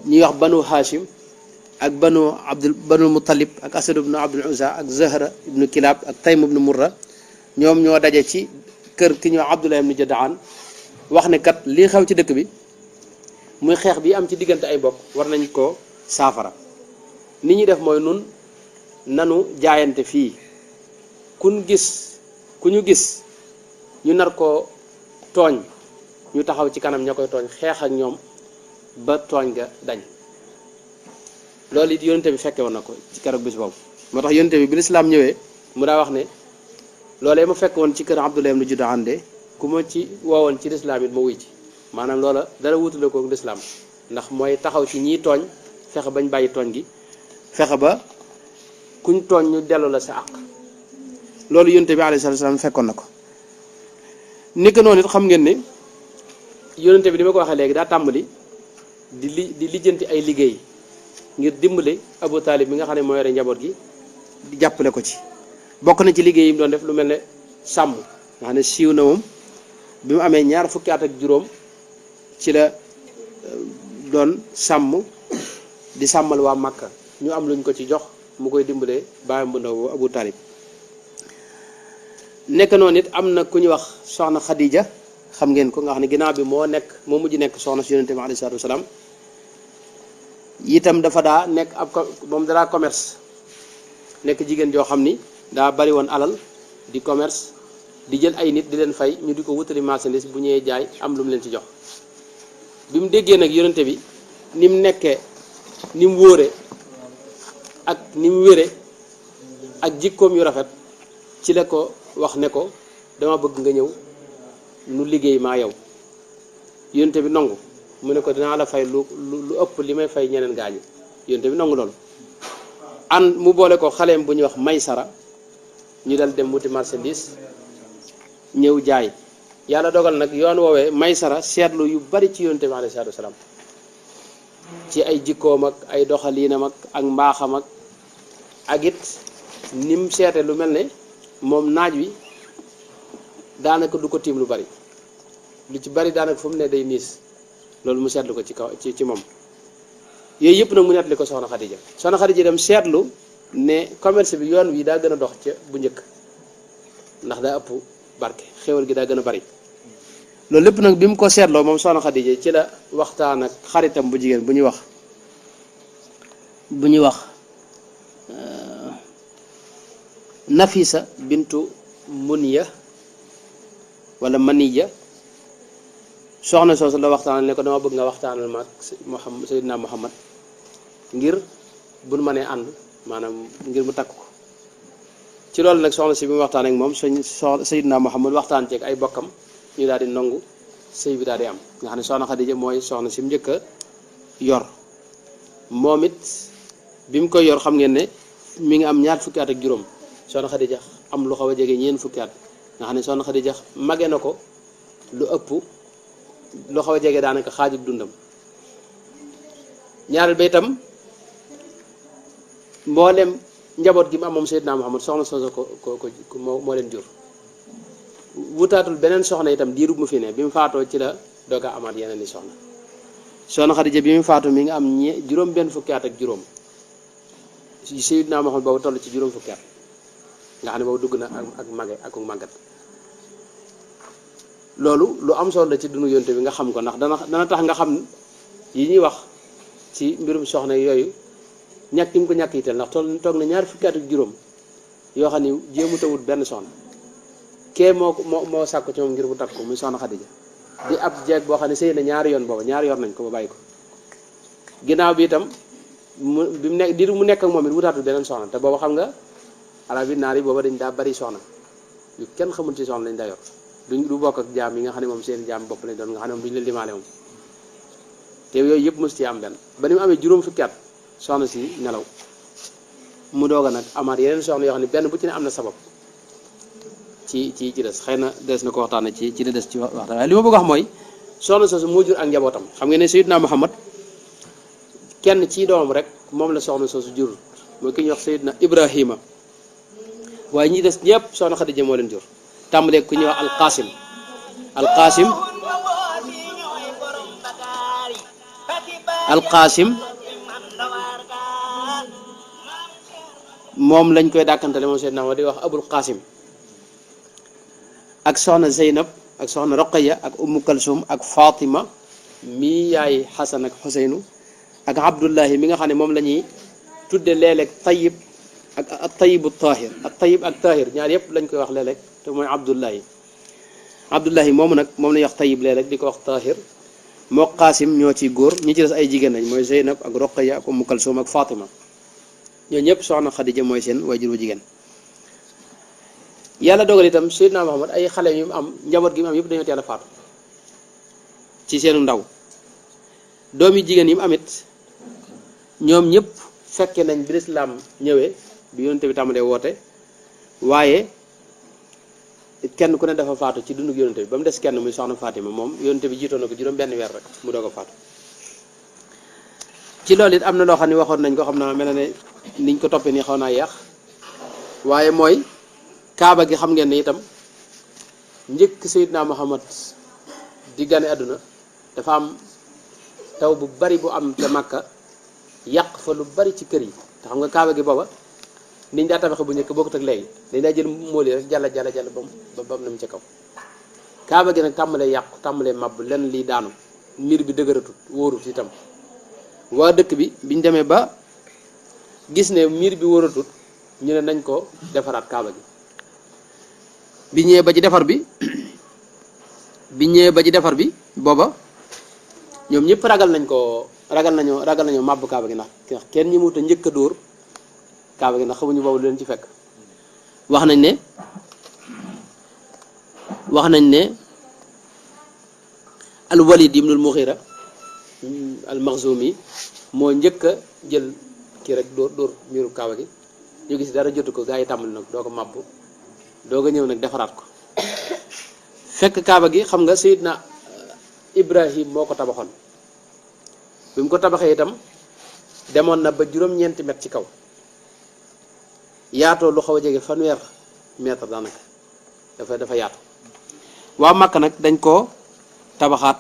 ñuy wax banu hashim ak banu muttalib ak asad ibnu abdul uzza ak zahra ibnu kilab ak taym ibnu murra ñoom ñoo daje ci kër ki ñuy wax abdullah ibnu jadaan wax ne kat lii xew ci dëkk bi muy xeex bi am ci diggante ay bokk war nañ ko saafara ni ñuy def mooy nun nanu jaayante fii ku ñu gis ñu nar ko tooñ ñu taxaw ci kanam ña koy tooñ xeex ak ñoom ba tooñ ga dañ loolu it yonente bi fekke woon na ko ci keroog bis boobu moo tax yonente bi bi lislaam ñëwee mu daa wax ne loolee ma fekk woon ci kër Abdullah ibn Judaan de ku ma ci woowoon ci lislaam it ma wuy ci maanaam loola dara wutale ko lislaam ndax mooy taxaw ci ñiy tooñ fexe bañ bàyyi tooñ gi fexe ba kuñ tooñ ñu dellu la sa àq loolu yonente bi alayhi salaam fekkoon na ko ni ko noonu it xam ngeen ne yonente bi ni ma ko waxee léegi daa tàmbali di lijjanti ay liggéey ngir dimbale Abu Talib mi nga xam ne moo yore njaboot gi di jàppale ko ci bokk na ci liggéey yi mu doon def lu mel ne sàmm nga xam ne siiw na moom bi mu amee ñaar fukki at ak juróom ci la doon sàmm di sàmmal waa Makka ñu am luñ ko ci jox mu koy dimbalee baayam bu ndaw boobu Abu Talib nekk noonu it am na ku ñu wax soxna Khadija xam ngeen ko nga xam ne ginnaaw bi moo mujj nekk soxna si yonente bi alayhi salaatu wasalaam itam dafa daa nekk moom daa commerce nekk jigéen joo xam ni daa bari woon alal di commerce di jël ay nit di leen fay ñu di ko wutali marchandise bu ñëwee jaay am lu mu leen ci jox bi mu déggee nag yonente bi ni mu nekkee ni mu wóore ak ni mu wére ak jikkoom yu rafet ci la ko wax ne ko dama bëgg nga ñëw nu liggéey maa yow yonente bi nangu mu ne ko dinaa la fay lu ëpp li may fay ñeneen gaañi yonente bi nangu loolu mu boole ko xaleem bu ñuy wax Maysara ñu dal dem wuti marchandise ñëw jaay yàlla dogal nag yoon woowee Maysara seetlu yu bari ci yonente bi alayhi salaatu wasalaam ci ay jikkoom ak ay doxaliinam ak mbaaxam ak it nim seete lu mel ne moom naaj wi daanaka du ko tiim lu bari lu ci bari daanaka fu mu ne day niis loolu mu seetlu ko ci moom yooyu yëpp nag mu nettali ko soxna Xadija dem seetlu ne commerce bi yoon wi daa gën a dox ca bu njëkk ndax daa ëpp barke xéwal gi daa gën a bari loolu lépp nag bi mu ko seetloo moom soxna Xadija ci la waxtaan ak xaritam bu jigéen bu ñuy wax Nafisa bintu Muniya wala Maniya soxna soosu la waxtaanal ne ko dama bëgg nga waxtaanal ma ak Seydina Muhammad ngir buñ mënee ànd maanaam ngir mu takk ko ci loolu nag soxna si bi mu waxtaan ak moom Seydina Muhammad waxtaan ceeg ay bokkam ñu daal di nangu sëy bi daal di am nga xam ne soxna Xadija mooy soxna si mu njëkk a yor moom it bi mu koy yor xam ngeen ne mi ngi am ñaar fukki at ak juróom soxna Xadija am lu xaw a jege ñeent fukki at nga xam ne soxna Xadija mage na ko lu ëpp lu xaw a jege daanaka xaajub dundam ñaareel ba itam mboolem njaboot gi mu am moom Seydina Muhammad soxna soosu ko moo leen jur wutaatul beneen soxna itam diirub mu fi ne bi mu faatoo ci la doog a amaat yeneen i soxna Xadija bi mu faatoo mi nga am juróom benn fukki at ak juróom Seydina Muhammad boobu toll ci juróom fukki at nga xam ne boobu dugg na ak màggat loolu lu am solo la ci dunu yonte bi nga xam ko ndax dana tax nga xam yi ñuy wax ci mbirum soxna yooyu ñàkk ki mu ko ñàkk yitteel ndax toog na ñaar fukki at ak juróom yoo xam ne jéemu tawut benn soxna kee moo sàkku ci moom ngir mu takk ko muy soxna Xadija di ab jeeg boo xam ne sëy na ñaari yoon booba ñaari yoon nañ ko ba bàyyi ko ginnaaw bi itam bi mu nekk diiru mu nekk ak moom it wutaatu beneen soxna te booba xam nga arab yi naar yi booba dañ daa bari soxna yu kenn xamul ci soxna lañ daa yor du bokk ak jaam yi nga xam ne moom seen jaam bopp lañ doon nga xam ne moom duñu leen limaale moom te yooyu yëpp mos ci am benn ba ni mu amee juróom fukki at soxna si nelaw mu doog a nag amaat yeneen soxna yoo xam ne benn bu ci ne am na sabab ci des xëy na des na ko waxtaane ci la des ci waxtaan waaye li ma bëgg wax mooy soxna soosu moo jur ak njabootam xam ngeen ne Seydina Muhammad kenn ci doomam rek moom la soxna soosu jur mooy ki ñuy wax Seydina Ibrahima waaye ñi des ñëpp soxna Xadija moo leen jur tàmbalee ku ñuy wax alqaasim moom lañ koy dàkkantale moom Seydina Muhammad di wax abul qaasim ak soxna Zeynab ak soxna Roqaya ak Ummu Kalsum ak Fatima mi yaay Xasan ak Xuseynu ak Abdullahi mi nga xam ne moom la ñuy tudde léeg-léeg Tayyib ak Tayyibu Tahir ak Tayyib ak Tahir ñaar yëpp lañ koy wax léeg-léeg te mooy Abdullahi moomu nag moom la ñuy wax Tayyib léeg-léeg di ko wax Tahir moo Qaasim ñoo ci góor ñi ci des ay jigéen lañ mooy Zeynab ak Roqaya ak Ummu Kalsum ak Fatima ñoo ñëpp soxna Xadija mooy seen waajur wu jigéen yàlla dogal itam Seydina Muhammad ay xale yu mu am njaboot gi mu am yëpp dañoo teel a faatu ci seenu ndaw doom yi jigéen yi mu amit ñoom ñëpp fekke nañ bi lislaam ñëwee bi yonent bi tàmbalee woote waaye kenn ku ne dafa faatu ci dundu yonent bi ba mu des kenn muy soxna Fatima moom yonent bi jiitoon na ko juróom benn weer rek mu doog a faatu ci loolu it am na loo xam ne waxoon nañ ko xam naa mel na ne niñ ko toppee nii xaw naa yàq waaye mooy kaaba gi xam ngeen ne itam njëkk Seydina Muhammad di gane àdduna dafa am taw bu bari bu am ca Makka yàq fa lu bari ci kër yi te xam nga kaaba gi booba niñ daa tabaxe bu njëkk bokkut ak léegi dañ daa jël mool yi rek jàlla ba mu dem ca kaw kaaba gi nag tàmbalee yàqu tàmbalee màbb lenn lii daanu miir bi dëgëratut wóorut itam waa dëkk bi biñ demee ba gis ne miir bi wóoratut ñu ne nañ ko defaraat kaaba gi bi ñëwee ba ci defar bi booba ñoom ñëpp ragal nañoo màbb kaaba gi ndax kenn ñi mu ta njëkk a dóor kaaba gi ndax xamuñu boobu lu leen ci fekk wax nañ ne al Walid ibnul Mughira al Makhzumi moo njëkk a jël kii rek dóor miiru kaaba gi ñu gis dara jotu ko gaa yi tàmbali nag doo ko màbb doo ko ñëw nag defaraat ko fekk kaaba gi xam nga Seydina Ibrahim moo ko tabaxoon bi mu ko tabaxee itam demoon na ba juróom-ñeenti mètre ci kaw yaatoo lu xaw a jege fanweer mètre daanaka dafa yaatu waa Makka nag dañ koo tabaxaat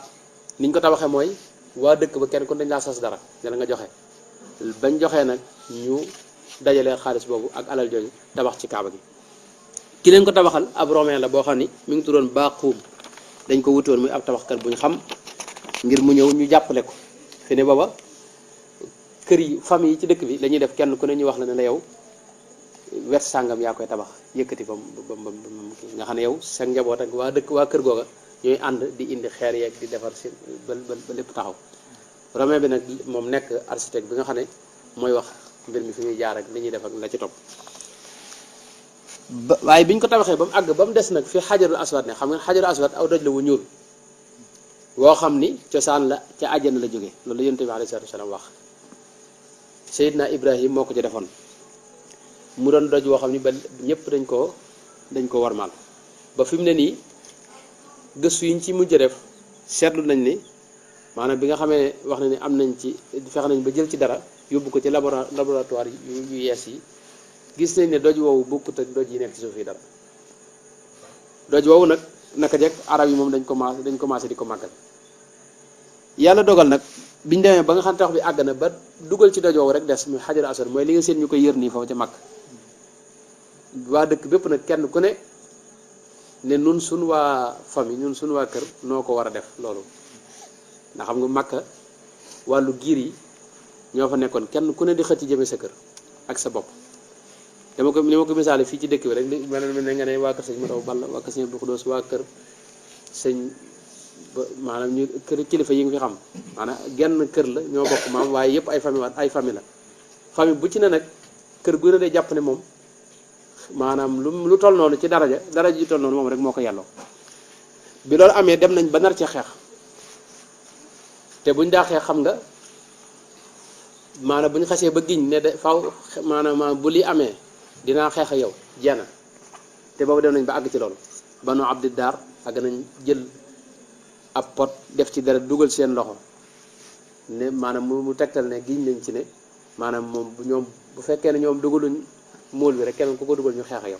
niñ ko tabaxee mooy waa dëkk ba kenn kon dañ laa sas dara dana nga joxe bañ joxee nag ñu dajalee xaalis boobu ak alal jooju tabax ci kaaba gi ki leen ko tabaxal ab romain la boo xam ni mi ngi tuddoon Baaquum dañ ko wutoon muy ab tabaxkat bu ñu xam ngir mu ñëw ñu jàppale ko fi ne booba kër yi famille yi ci dëkk bi lañuy def kenn ku ne ñu wax la ne la yow wet sàngam yaa koy tabax yëkkati ba nga xam ne yow sa njaboot ak waa kër googa ñooy ànd di indi xeer yeeg di defar si ba lépp taxaw romain bi nag moom nekk architecte bi nga xam ne mooy wax mbir mi fi ñuy jaar ak li ñuy def ak la ci topp waaye biñ ko tabaxee ba mu àgg ba mu des nag fi xajarul aswad ne xam nga xajarul aswad aw doj la wu ñuul woo xam ni cosaan la ca àjjana la jóge loolu la yonent bi alayhi salaatu wasalaam wax Seydina Ibrahim moo ko ci defoon mu doon doj woo xam ni ba ñëpp dañ ko warmaal ba fi mu ne nii gëstu yiñ ci mujj def seetlu nañ ni maanaam bi nga xamee wax na ni am nañ ci fexe nañ ba jël ci dara yóbbu ko ci laboratoire yu yees yi gis nañ ne doj woowu bokkut ak doj yi nekk ci suuf yi dara doj woowu nag naka jekk arab yi moom dañ commencé di ko màggal yàlla dogal nag biñ demee ba nga xam tax bi àgg na ba dugal ci doj woowu rek des muy xajar aswad mooy li nga seen ñu koy yër nii foofu ca màkk waa dëkk bépp nag kenn ku ne nun suñ waa famille ñun suñ waa kër noo ko war a def loolu ndax xam nga màkka wàllu giir yi ñoo fa nekkoon kenn ku ne di xëcc jëme sa kër ak sa bopp ni ma ko misaale fii ci dëkk bi rek li mel ne nga ne waa kër sëñ Mataw Balla waa kër sëñ Abdou Khoudoss waa kër sëñ maanaam ñu kër kilifa yi nga fi xam maanaam genn kër la ñoo bokk maam waaye yëpp ay famille la famille bu ci ne nag kër gu ne day jàpp ne moom maanaam lu toll noonu ci daraja ji toll noonu moom rek moo ko yàlloo bi loolu amee dem nañ ba nar ci xeex te buñ daa xeex xam nga maanaam bu ñu xasee ba giñ ne de faw maanaam bu lii amee dinaa xeex ak yow jeena te boobu dem nañ ba àgg ci loolu banu abdi daar àgg nañ jël ab pot def ci dara dugal seen loxo ne maanaam mu tegtal ne giñ nañ ci ne maanaam moom ñoom bu fekkee ne ñoom dugaluñ móol bi rek kenn ku ko dugal ñu xeex ak yow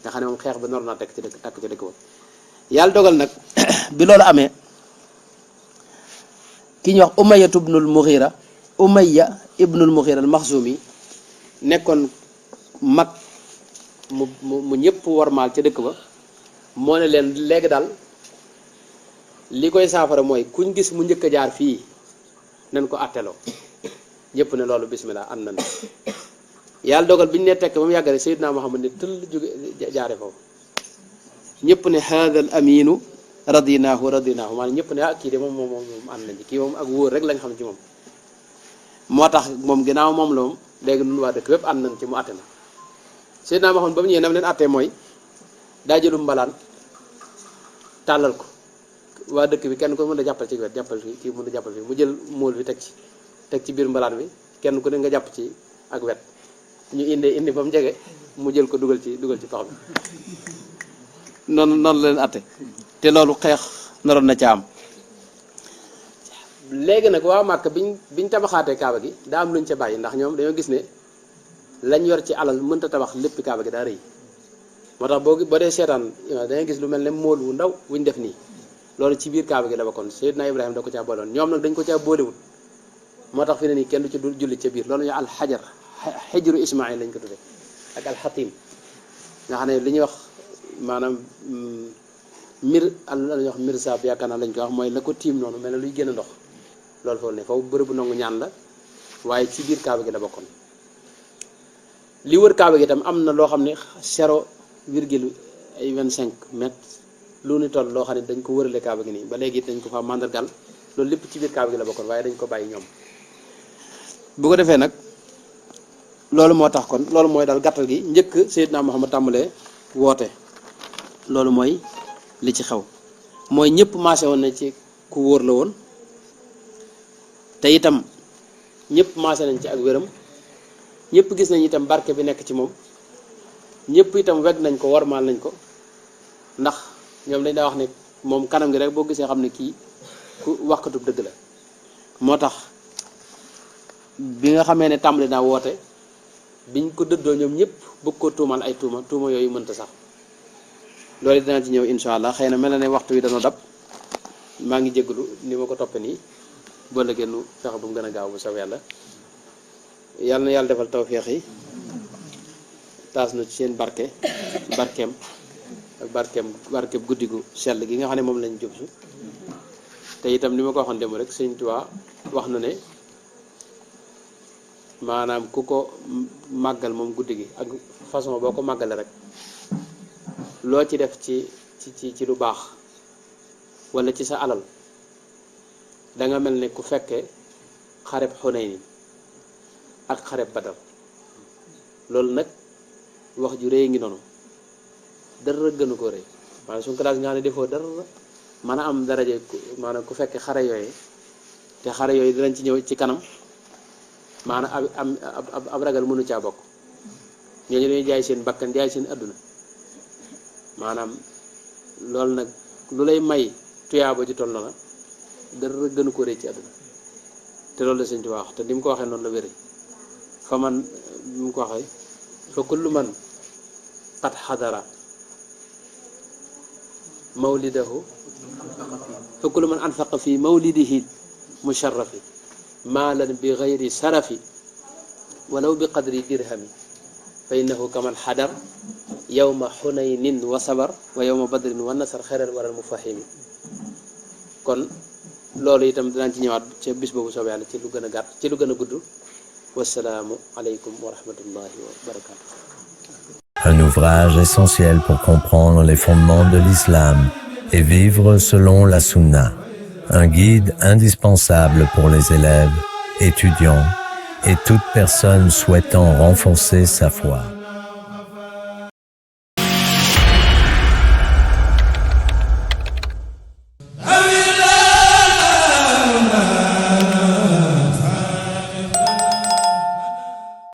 nga xam ne moom xeex ba nor naa tekk ci dëkk ba yàlla dogal nag bi loolu amee ki ñuy wax Umayya ibnul Mughira al Maxzumi nekkoon mag mu ñëpp warmaal ca dëkk ba moo ne leen léegi daal li koy saafara mooy kuñ gis mu njëkk a jaar fii nañ ko atteloo ñëpp ne loolu bismillah ànd nañ yàlla dogal bi ñu ne tekk ba mu yàggale Seydina Muhammad ne tëll jóge jaare foofu ñëpp ne haadal aminu radinaahu maanaam ñëpp ne kii de moom ànd nañ ci kii moom ak wóor rek lañ xam ci moom moo tax moom ginnaaw moom la moom léegi nun waa dëkk bépp ànd nañ ci mu àtte na Seydina Muhammad ba mu ñëwee nam leen àttee mooy daa jëlum mbalaan tàllal ko waa dëkk bi kenn ko mën a jàppal ci wet jàppal fii kii mën a jàppal fii mu jël móol bi teg ci biir mbalaan bi kenn ku ne nga jàpp ci ak wet ñu indi ba mu jege mu jël ko dugal ci pax bi noonu la leen àtte te loolu xeex naroon na ca am léegi nag waa Màkka biñ tabaxaatee kaaba gi daa am luñ ca bàyyi ndax ñoom dañoo gis ne lañ yor ci alal mënta tabax lépp kaaba gi daa rëy moo tax boo dee seetaan dangay gis lu mel ne móol wu ndaw wuñ def nii loolu ci biir kaaba gi la bokkoon Seydina Ibrahima da ko caa booloon ñoom nag dañ ko caa boolewul moo tax fi ne nii kenn du ci dul julli ca biir loolu ñu alxajar xijru Ismaïl lañ ko tuddee ak alxatim nga xam ne li ñuy wax maanaam la ñuy wax mirsab yaakaar naa lañ ko wax mooy la ko tiim noonu mel ne luy génn ndox loolu foofu ne foofu bërëbu nangu ñaan la waaye ci biir kaaba gi la bokkoon li wër kaaba gi itam am na loo xam ne 0,25 mètres lu ni toll loo xam ne dañ ko wërale kaaba gi nii ba léegi dañ ko fa màndargal loolu lépp ci biir kaaba gi la bokkoon waaye dañ ko bàyyi ñoom bu ko defee nag loolu moo tax kon loolu mooy daal gàttal gi njëkk Seydina Muhammad tàmbalee woote loolu mooy li ci xew mooy ñëpp maase woon na ci ku wóor la woon te itam ñëpp maase nañ ci ak wéram ñëpp gis nañ itam barke bi nekk ci moom ñëpp itam weg nañ ko warmaal nañ ko ndax ñoom dañ daa wax ne moom kanam gi rek boo gisee xam ne kii ku waxkatub dëgg la moo tax bi nga xamee ne tàmbali naa woote biñ ko dëddoo ñoom ñëpp bëgg ko tuumal ay tuuma yooyu mënta sax loolu dina ci ñëw insha allah xëy na mel na ne waxtu wi dana dab maa ngi jégalu ni ma ko toppee nii boo la génnu fexe bu mu gën a gaaw bu saw yàlla yàlla na yàlla defal tawféex yi taas na ci seen barkeem ak barkeem guddigu sell gi nga xam ne moom lañ jub su te itam ni ma ko waxoon démb rek Sëñ Tuubaa wax na ne maanaam ku ko màggal moom guddi gi ak façon boo ko màggale rek loo ci def ci lu baax wala ci sa alal danga mel ne ku fekkee xareb Xunayn ak xareb Badar loolu nag wax ju rëy ngi noonu dara gënu ko rëy maanaam suñu classe nga xam ne defoo dara mën a am daraje maanaam ku fekkee xare yooyu te xare yooyu dinañ ci ñëw ci kanam maanaam ab ragal mënu caa bokk ñooñu dañuy jaay seen bakkan jaay seen adduna maanaam loolu nag lu lay may tuyaaba ji toll na la dara gënu ko rëy ci adduna te loolu la Sëñ Tuubaa wax te ni mu ko waxee noonu la wéri fa man ni mu ko waxee fa kullu man qad xadara mawlidahu fa kullu man anfaqa fi mawlidihi musharrafi maalan bi gayri sarafi walaw bi qadri dirhami fa innahu kaman xadar yawma xunaynin wa sabar wa yawma badrin wa nasar xeral waral mufahimi kon loolu itam dinañ ci ñëwaat ca bis boobu soobee yàlla ci lu gën a gàtt ci lu gën a gudd wasalaamu aleykum wa rahmatullahi wa barakatuh. Un ouvrage essentiel pour comprendre les fondements de l'islam et vivre selon la sunna. un guide indispensable pour les élèves, étudiants et toute personne souhaitant renforcer sa foi.